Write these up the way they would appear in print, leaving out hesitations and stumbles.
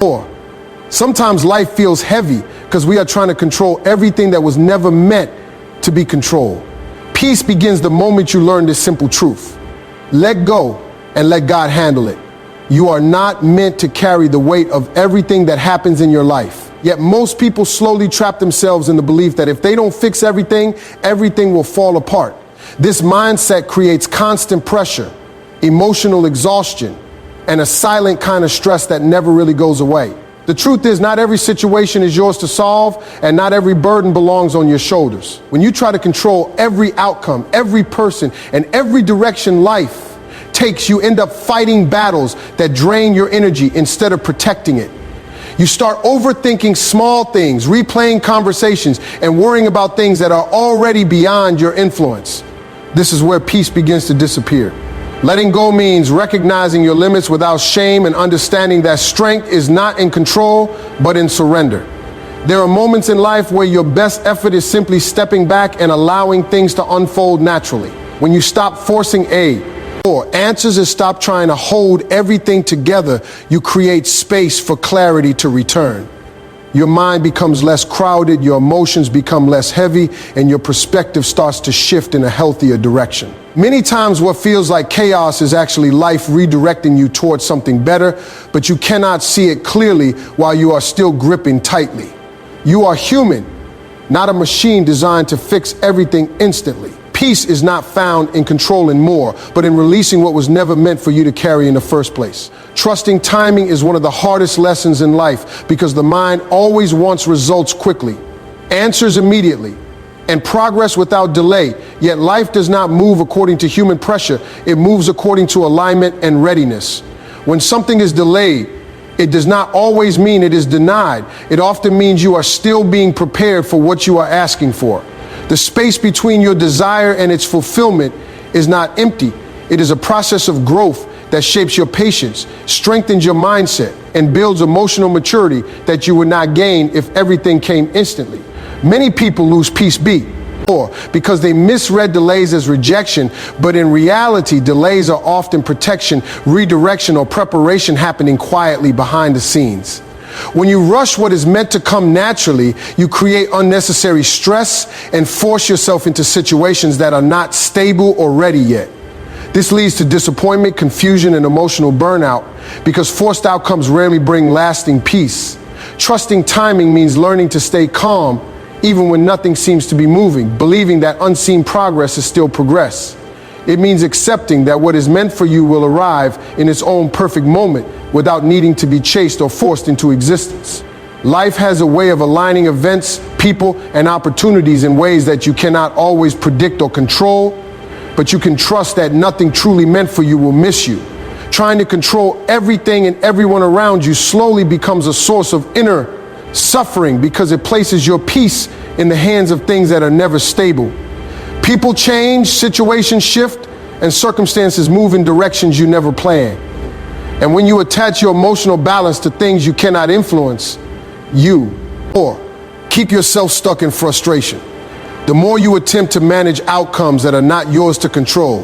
Or sometimes life feels heavy because we are trying to control everything that was never meant to be controlled. Peace begins the moment you learn this simple truth. Let go and let God handle it. You are not meant to carry the weight of everything that happens in your life. Yet most people slowly trap themselves in the belief that if they don't fix everything, everything will fall apart. This mindset creates constant pressure, emotional exhaustion, and a silent kind of stress that never really goes away. The truth is, not every situation is yours to solve, and not every burden belongs on your shoulders. When you try to control every outcome, every person, and every direction life takes, you end up fighting battles that drain your energy instead of protecting it. You start overthinking small things, replaying conversations, and worrying about things that are already beyond your influence. This is where peace begins to disappear. Letting go means recognizing your limits without shame and understanding that strength is not in control, but in surrender. There are moments in life where your best effort is simply stepping back and allowing things to unfold naturally. When you stop forcing answers and stop trying to hold everything together, you create space for clarity to return. Your mind becomes less crowded, your emotions become less heavy, and your perspective starts to shift in a healthier direction. Many times what feels like chaos is actually life redirecting you towards something better, but you cannot see it clearly while you are still gripping tightly. You are human, not a machine designed to fix everything instantly. Peace is not found in controlling more, but in releasing what was never meant for you to carry in the first place. Trusting timing is one of the hardest lessons in life because the mind always wants results quickly, answers immediately, and progress without delay. Yet life does not move according to human pressure. It moves according to alignment and readiness. When something is delayed, it does not always mean it is denied. It often means you are still being prepared for what you are asking for. The space between your desire and its fulfillment is not empty. It is a process of growth that shapes your patience, strengthens your mindset, and builds emotional maturity that you would not gain if everything came instantly. Many people lose peace because they misread delays as rejection, but in reality, delays are often protection, redirection, or preparation happening quietly behind the scenes. When you rush what is meant to come naturally, you create unnecessary stress and force yourself into situations that are not stable or ready yet. This leads to disappointment, confusion, and emotional burnout because forced outcomes rarely bring lasting peace. Trusting timing means learning to stay calm even when nothing seems to be moving, believing that unseen progress is still progress. It means accepting that what is meant for you will arrive in its own perfect moment without needing to be chased or forced into existence. Life has a way of aligning events, people, and opportunities in ways that you cannot always predict or control, but you can trust that nothing truly meant for you will miss you. Trying to control everything and everyone around you slowly becomes a source of inner suffering because it places your peace in the hands of things that are never stable. People change, situations shift, and circumstances move in directions you never planned. And when you attach your emotional balance to things you cannot influence, you keep yourself stuck in frustration. The more you attempt to manage outcomes that are not yours to control,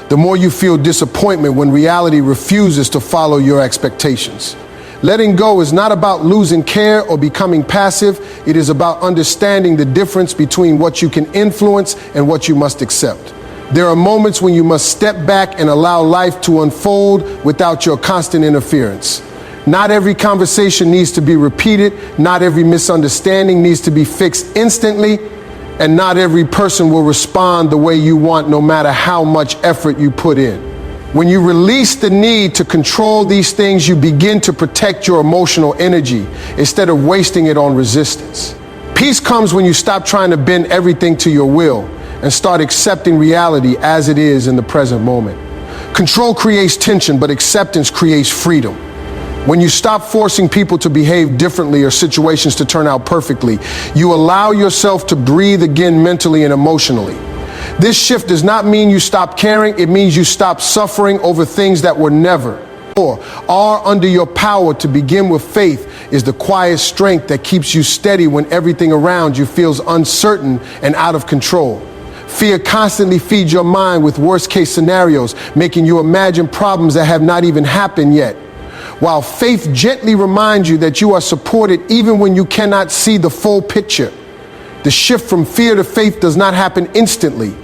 the more you feel disappointment when reality refuses to follow your expectations. Letting go is not about losing care or becoming passive. It is about understanding the difference between what you can influence and what you must accept. There are moments when you must step back and allow life to unfold without your constant interference. Not every conversation needs to be repeated. Not every misunderstanding needs to be fixed instantly. And not every person will respond the way you want, no matter how much effort you put in. When you release the need to control these things, you begin to protect your emotional energy instead of wasting it on resistance. Peace comes when you stop trying to bend everything to your will and start accepting reality as it is in the present moment. Control creates tension, but acceptance creates freedom. When you stop forcing people to behave differently or situations to turn out perfectly, you allow yourself to breathe again mentally and emotionally. This shift does not mean you stop caring. It means you stop suffering over things that were never or are under your power. To begin with, faith is the quiet strength that keeps you steady when everything around you feels uncertain and out of control. Fear constantly feeds your mind with worst-case scenarios, making you imagine problems that have not even happened yet. while faith gently reminds you that you are supported even when you cannot see the full picture. The shift from fear to faith does not happen instantly.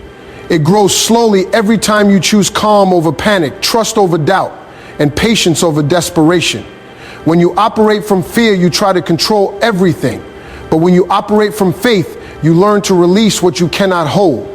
It grows slowly every time you choose calm over panic, trust over doubt, and patience over desperation. When you operate from fear, you try to control everything. But when you operate from faith, you learn to release what you cannot hold.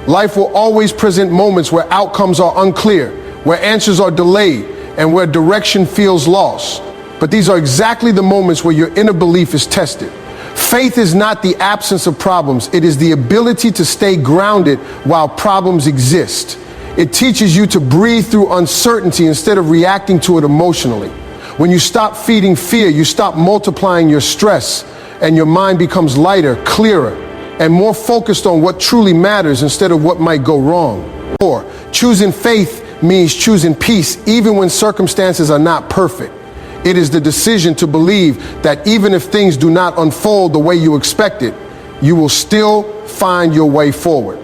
Life will always present moments where outcomes are unclear, where answers are delayed, and where direction feels lost. But these are exactly the moments where your inner belief is tested. Faith is not the absence of problems. It is the ability to stay grounded while problems exist. It teaches you to breathe through uncertainty instead of reacting to it emotionally. When you stop feeding fear, you stop multiplying your stress, and your mind becomes lighter, clearer, and more focused on what truly matters instead of what might go wrong. 4. Choosing faith means choosing peace even when circumstances are not perfect. It is the decision to believe that even if things do not unfold the way you expected, you will still find your way forward.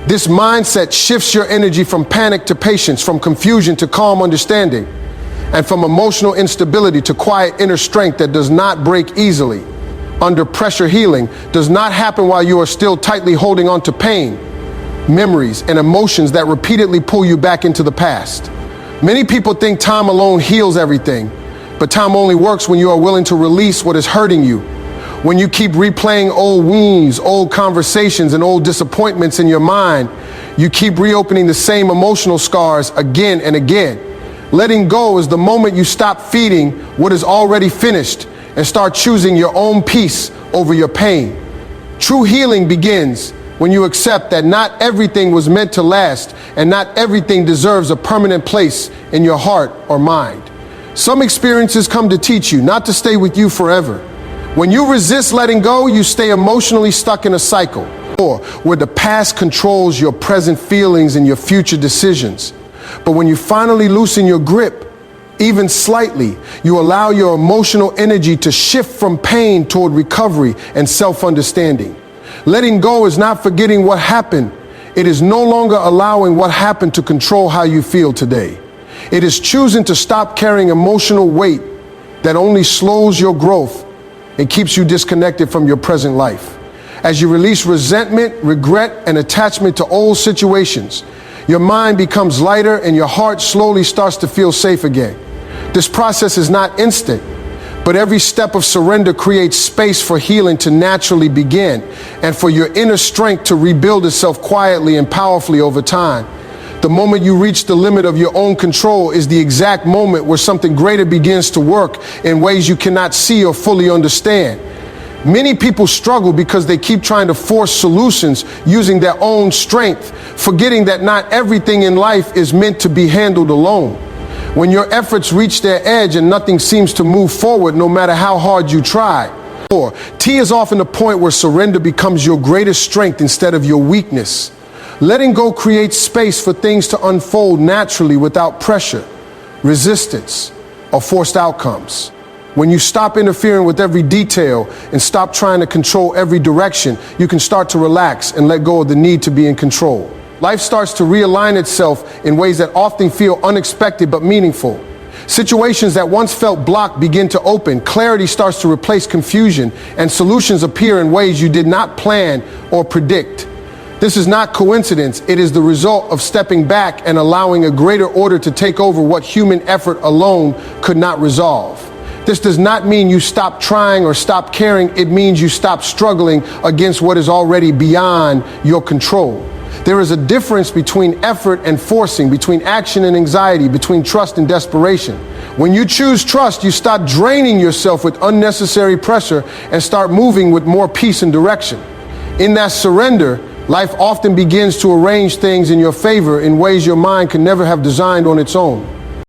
This mindset shifts your energy from panic to patience, from confusion to calm understanding, and from emotional instability to quiet inner strength that does not break easily. Under pressure, healing does not happen while you are still tightly holding on to pain, memories, and emotions that repeatedly pull you back into the past. Many people think time alone heals everything, but time only works when you are willing to release what is hurting you. When you keep replaying old wounds, old conversations, and old disappointments in your mind, you keep reopening the same emotional scars again and again. Letting go is the moment you stop feeding what is already finished and start choosing your own peace over your pain. True healing begins when you accept that not everything was meant to last and not everything deserves a permanent place in your heart or mind. Some experiences come to teach you, not to stay with you forever. When you resist letting go, you stay emotionally stuck in a cycle, or where the past controls your present feelings and your future decisions. But when you finally loosen your grip, even slightly, you allow your emotional energy to shift from pain toward recovery and self-understanding. Letting go is not forgetting what happened. It is no longer allowing what happened to control how you feel today. It is choosing to stop carrying emotional weight that only slows your growth and keeps you disconnected from your present life. As you release resentment, regret, and attachment to old situations, your mind becomes lighter and your heart slowly starts to feel safe again. This process is not instant, but every step of surrender creates space for healing to naturally begin and for your inner strength to rebuild itself quietly and powerfully over time. The moment you reach the limit of your own control is the exact moment where something greater begins to work in ways you cannot see or fully understand. Many people struggle because they keep trying to force solutions using their own strength, forgetting that not everything in life is meant to be handled alone. When your efforts reach their edge and nothing seems to move forward no matter how hard you try. T is often the point where surrender becomes your greatest strength instead of your weakness. Letting go creates space for things to unfold naturally without pressure, resistance, or forced outcomes. When you stop interfering with every detail and stop trying to control every direction, you can start to relax and let go of the need to be in control. Life starts to realign itself in ways that often feel unexpected but meaningful. Situations that once felt blocked begin to open, clarity starts to replace confusion, and solutions appear in ways you did not plan or predict. This is not coincidence. It is the result of stepping back and allowing a greater order to take over what human effort alone could not resolve. This does not mean you stop trying or stop caring. It means you stop struggling against what is already beyond your control. There is a difference between effort and forcing, between action and anxiety, between trust and desperation. When you choose trust, you stop draining yourself with unnecessary pressure and start moving with more peace and direction. In that surrender, life often begins to arrange things in your favor in ways your mind could never have designed on its own.